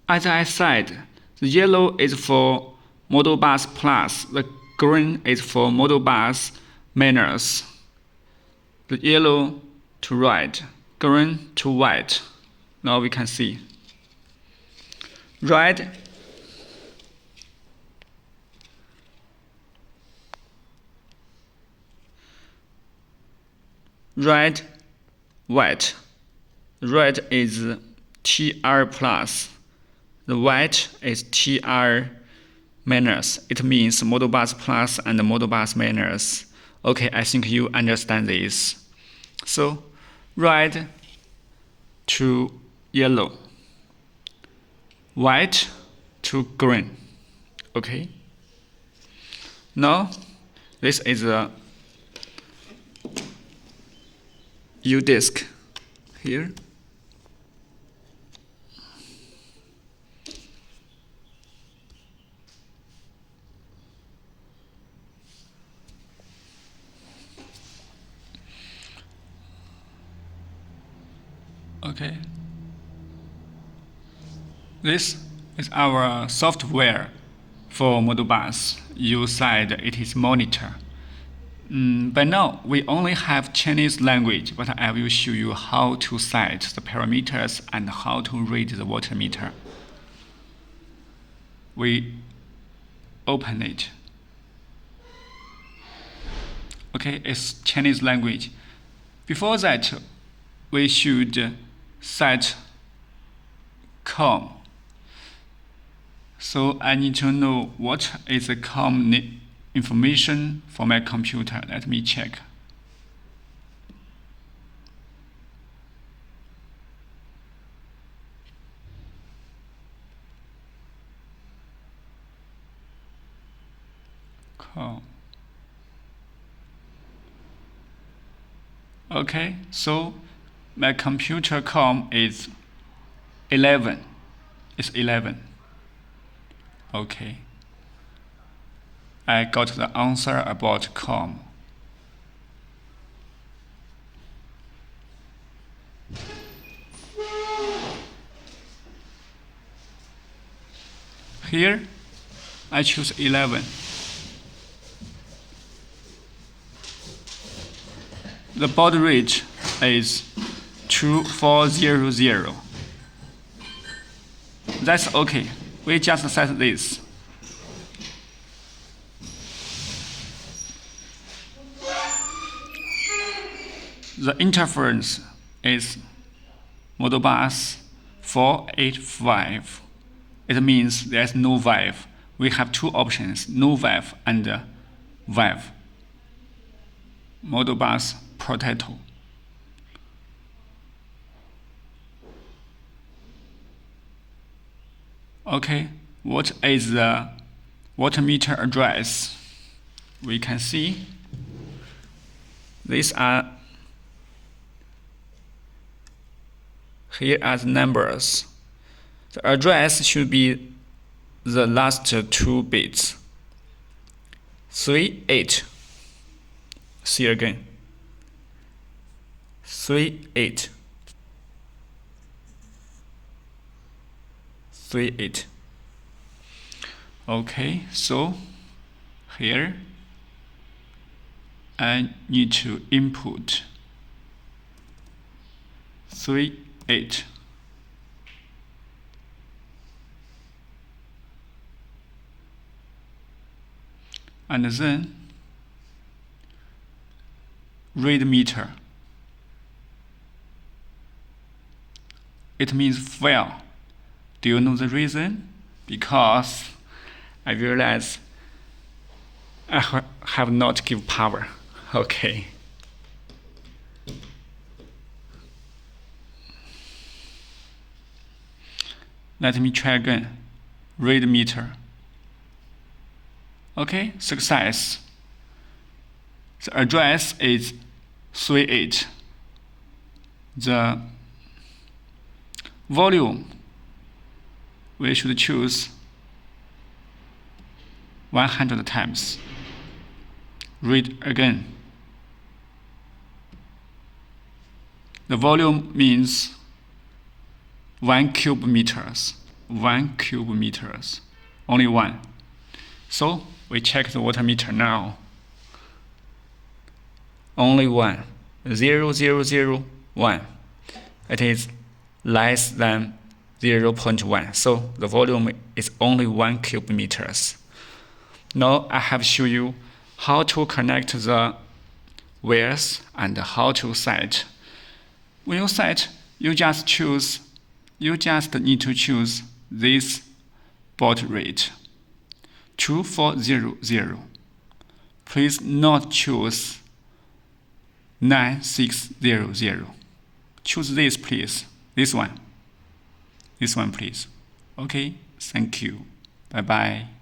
As I said, the yellow is for model bus plus, the green is for model bus minus. The yellow to red, green to white. Now we can see. Red, white. Red is TR plus. The white is TR minus. It means model bus plus and model bus minus. Okay, I think you understand this. So, red to yellow, white to green. Okay. Now, this is a U disc here. Okay. This is our software for model bus. You said it is monitor. By now, we only have Chinese language, but I will show you how to set the parameters and how to read the water meter. We open it. Okay, it's Chinese language. Before that, we should set COM. So I need to know what is the COM information for my computer. Let me check. COM. Okay, so my computer COM is 11. It's 11. Okay. I got the answer about COM. Here, I choose 11. The baud rate is 2400. That's okay. We just set this. The interference is model bus 485. It means there's no valve. We have two options, no valve and valve. Model bus potato. Okay, what is the water meter address? We can see these are here as numbers. The address should be the last two bits. 38. See again. 38. 38. Okay, so here I need to input 38. And then read meter. It means fail. Do you know the reason? Because I realize I have not give power. Okay. Let me try again. Read meter. Okay, success. The address is 38. The volume, we should choose 100 times. Read again. The volume means 1 cube meters. 1 cubic meters. Only one. So we check the water meter now. Only one. 0.001. It is less than 0.1. So the volume is only 1 cubic meters. Now I have shown you how to connect the wires and how to set. When you set, you just need to choose this baud rate 2400. Please not choose 9600. Choose this, please. This one, please. Okay, thank you. Bye bye.